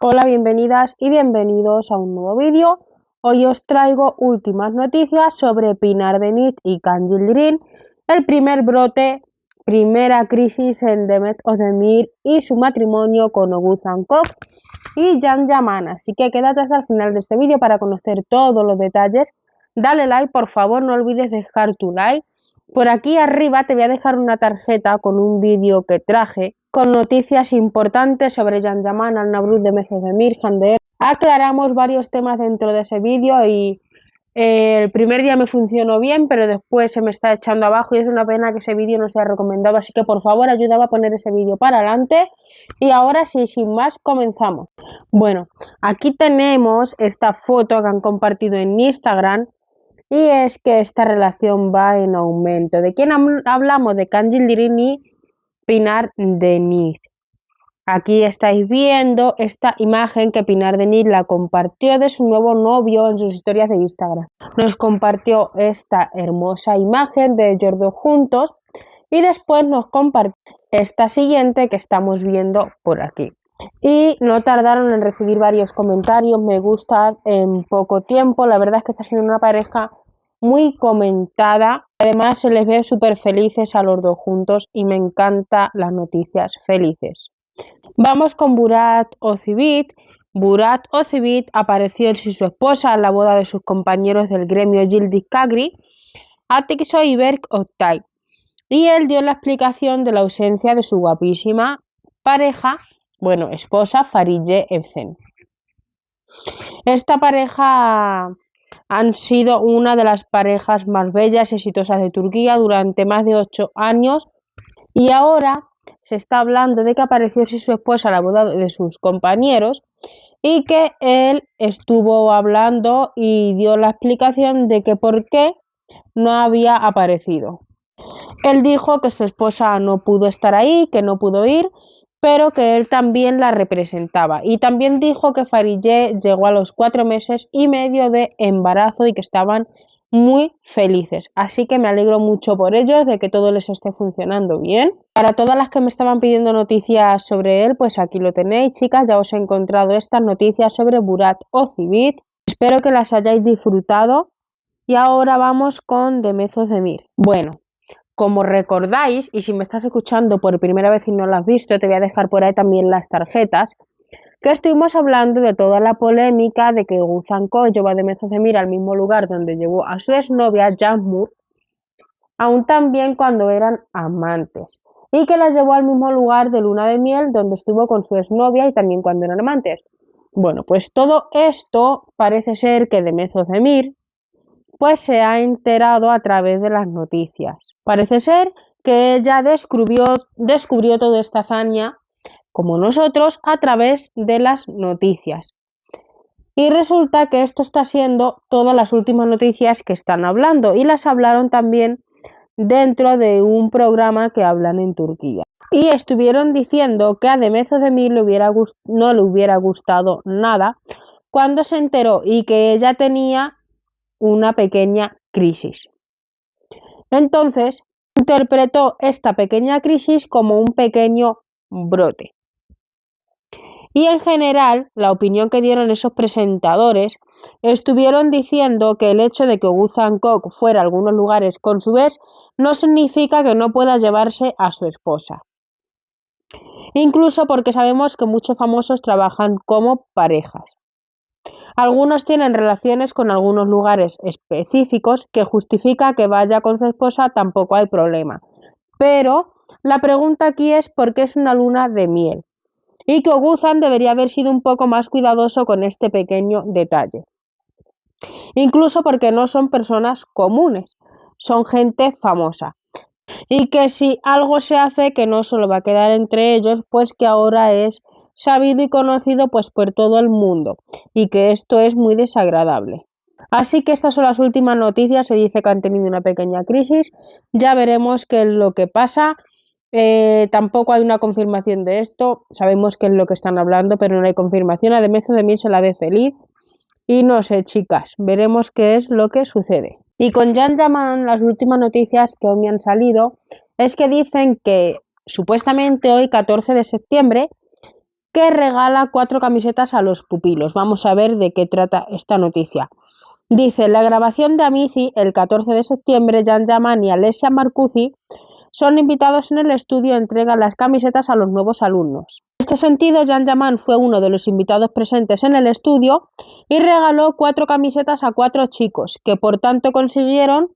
Hola, bienvenidas y bienvenidos a un nuevo vídeo. Hoy os traigo últimas noticias sobre Pinar Deniz y Kangil Green, el primer brote, primera crisis en Demet Özdemir y su matrimonio con Oğuzhan Koç y Can Yaman. Así que quédate hasta el final de este vídeo para conocer todos los detalles. Dale like, por favor, no olvides dejar tu like. Por aquí arriba te voy a dejar una tarjeta con un vídeo que traje con noticias importantes sobre Can Yaman, Al-Nabruz, Demet Özdemir, Hande. Aclaramos varios temas dentro de ese vídeo y el primer día me funcionó bien, pero después se me está echando abajo y es una pena que ese vídeo no sea recomendado, así que por favor ayúdame a poner ese vídeo para adelante. Y ahora sí, sin más, comenzamos. Bueno, aquí tenemos esta foto que han compartido en Instagram y es que esta relación va en aumento. ¿De quién hablamos? De Kangil Green y Pinar Deniz. Aquí estáis viendo esta imagen que Pinar Deniz la compartió de su nuevo novio en sus historias de Instagram. Nos compartió esta hermosa imagen de ellos dos juntos y después nos compartió esta siguiente que estamos viendo por aquí. Y no tardaron en recibir varios comentarios, me gusta en poco tiempo. La verdad es que está siendo una pareja muy comentada. Además se les ve súper felices a los dos juntos y me encantan las noticias felices. Vamos con Burak Özçivit. Burak Özçivit apareció sin su esposa en la boda de sus compañeros del gremio Yıldız Kagri, Atiksoy y Berk Oktay. Y él dio la explicación de la ausencia de su guapísima pareja, esposa, Fariye Evcen. Esta pareja han sido una de las parejas más bellas y exitosas de Turquía durante más de 8 años y ahora se está hablando de que apareció sin su esposa a la boda de sus compañeros y que él estuvo hablando y dio la explicación de que por qué no había aparecido. Él dijo que su esposa no pudo estar ahí, que no pudo ir, pero que él también la representaba. Y también dijo que Fariye llegó a los 4 meses y medio de embarazo y que estaban muy felices. Así que me alegro mucho por ellos, de que todo les esté funcionando bien. Para todas las que me estaban pidiendo noticias sobre él, pues aquí lo tenéis, chicas. Ya os he encontrado estas noticias sobre Burak Özçivit. Espero que las hayáis disfrutado. Y ahora vamos con Demet Özdemir. Bueno, como recordáis, y si me estás escuchando por primera vez y no lo has visto, te voy a dejar por ahí también las tarjetas, que estuvimos hablando de toda la polémica de que Oğuzhan Koç llevó a Demet Özdemir al mismo lugar donde llevó a su exnovia Yağmur, aún también cuando eran amantes, y que la llevó al mismo lugar de luna de miel donde estuvo con su exnovia y también cuando eran amantes. Bueno, pues todo esto parece ser que Demet Özdemir pues se ha enterado a través de las noticias. Parece ser que ella descubrió toda esta hazaña, como nosotros, a través de las noticias. Y resulta que esto está siendo todas las últimas noticias que están hablando y las hablaron también dentro de un programa que hablan en Turquía. Y estuvieron diciendo que a Demet Özdemir no le hubiera gustado nada cuando se enteró y que ella tenía una pequeña crisis. Entonces, interpretó esta pequeña crisis como un pequeño brote. Y en general, la opinión que dieron esos presentadores estuvieron diciendo que el hecho de que Oğuzhan Koç fuera a algunos lugares con su ex no significa que no pueda llevarse a su esposa. Incluso porque sabemos que muchos famosos trabajan como parejas. Algunos tienen relaciones con algunos lugares específicos que justifica que vaya con su esposa, tampoco hay problema. Pero la pregunta aquí es por qué es una luna de miel y que Oğuzhan debería haber sido un poco más cuidadoso con este pequeño detalle. Incluso porque no son personas comunes, son gente famosa. Y que si algo se hace que no solo va a quedar entre ellos, pues que ahora es sabido y conocido pues por todo el mundo y que esto es muy desagradable. Así que estas son las últimas noticias, se dice que han tenido una pequeña crisis, ya veremos qué es lo que pasa. Tampoco hay una confirmación de esto, sabemos qué es lo que están hablando, pero no hay confirmación. A Demet Özdemir se la ve feliz y no sé, chicas, veremos qué es lo que sucede. Y con Can Yaman, las últimas noticias que hoy me han salido es que dicen que supuestamente hoy, 14 de septiembre, que regala 4 camisetas a los pupilos. Vamos a ver de qué trata esta noticia. Dice, la grabación de Amici el 14 de septiembre, Jan Yaman y Alessia Marcuzzi son invitados en el estudio y entregan las camisetas a los nuevos alumnos. En este sentido, Jan Yaman fue uno de los invitados presentes en el estudio y regaló 4 camisetas a 4 chicos, que por tanto consiguieron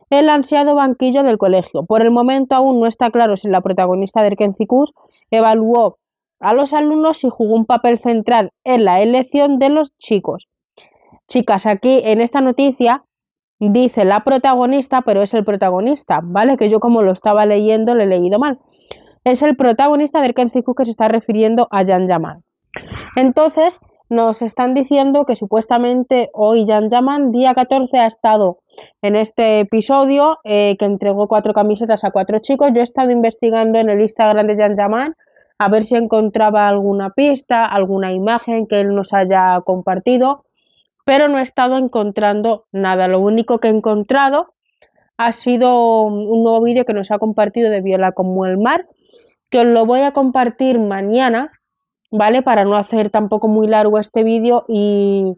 el ansiado banquillo del colegio. Por el momento aún no está claro si la protagonista de Erkenci-Kuss evaluó a los alumnos y jugó un papel central en la elección de los chicos. Chicas, aquí en esta noticia dice la protagonista, pero es el protagonista, ¿vale? Que yo como lo estaba leyendo lo he leído mal. Es el protagonista de Erkenci-Kuss que se está refiriendo a Jan Yaman. Entonces nos están diciendo que supuestamente hoy Jan Yaman, día 14, ha estado en este episodio, que entregó 4 camisetas a 4 chicos. Yo he estado investigando en el Instagram de Jan Yaman a ver si encontraba alguna pista, alguna imagen que él nos haya compartido, pero no he estado encontrando nada. Lo único que he encontrado ha sido un nuevo vídeo que nos ha compartido de Viola como el mar, que os lo voy a compartir mañana, ¿vale? Para no hacer tampoco muy largo este vídeo y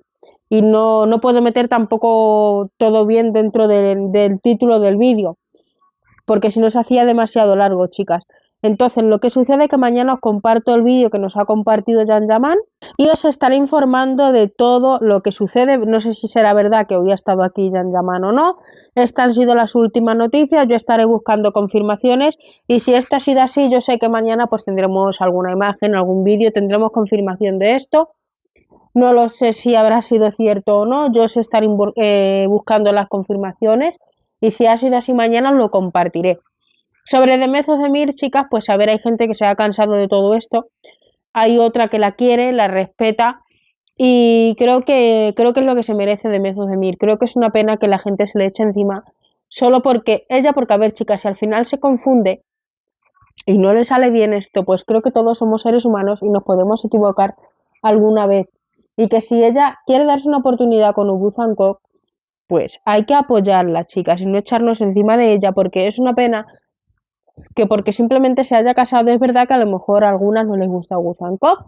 no puedo meter tampoco todo bien dentro del título del vídeo, porque si no se hacía demasiado largo, chicas. Entonces, lo que sucede es que mañana os comparto el vídeo que nos ha compartido Jan Yaman y os estaré informando de todo lo que sucede. No sé si será verdad que hoy ha estado aquí Jan Yaman o no. Estas han sido las últimas noticias. Yo estaré buscando confirmaciones y si esto ha sido así, yo sé que mañana pues tendremos alguna imagen, algún vídeo, tendremos confirmación de esto. No lo sé si habrá sido cierto o no. Yo os estaré buscando las confirmaciones y si ha sido así mañana os lo compartiré. Sobre Demet Özdemir, chicas, pues a ver, hay gente que se ha cansado de todo esto, hay otra que la quiere, la respeta y creo que es lo que se merece Demet Özdemir. Creo que es una pena que la gente se le eche encima solo porque a ver, chicas, si al final se confunde y no le sale bien esto, pues creo que todos somos seres humanos y nos podemos equivocar alguna vez y que si ella quiere darse una oportunidad con Oguz Hancock, pues hay que apoyarla, chicas, y no echarnos encima de ella, porque es una pena que porque simplemente se haya casado. Es verdad que a lo mejor a algunas no les gusta Oguz Hancock,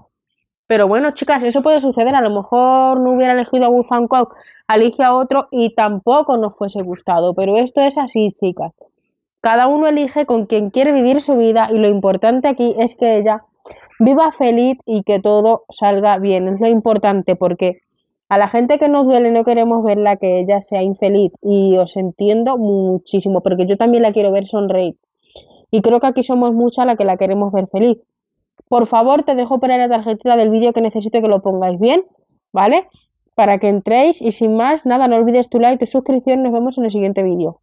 pero bueno, chicas, eso puede suceder. A lo mejor no hubiera elegido a Oguz Hancock, elige a otro y tampoco nos fuese gustado, pero esto es así, chicas. Cada uno elige con quien quiere vivir su vida y lo importante aquí es que ella viva feliz y que todo salga bien. Es lo importante, porque a la gente que nos duele no queremos verla que ella sea infeliz y os entiendo muchísimo, porque yo también la quiero ver sonreír. Y creo que aquí somos muchas las que la queremos ver feliz. Por favor, te dejo por ahí la tarjetita del vídeo que necesito que lo pongáis bien, ¿vale? Para que entréis y sin más, nada, no olvides tu like, tu suscripción, nos vemos en el siguiente vídeo.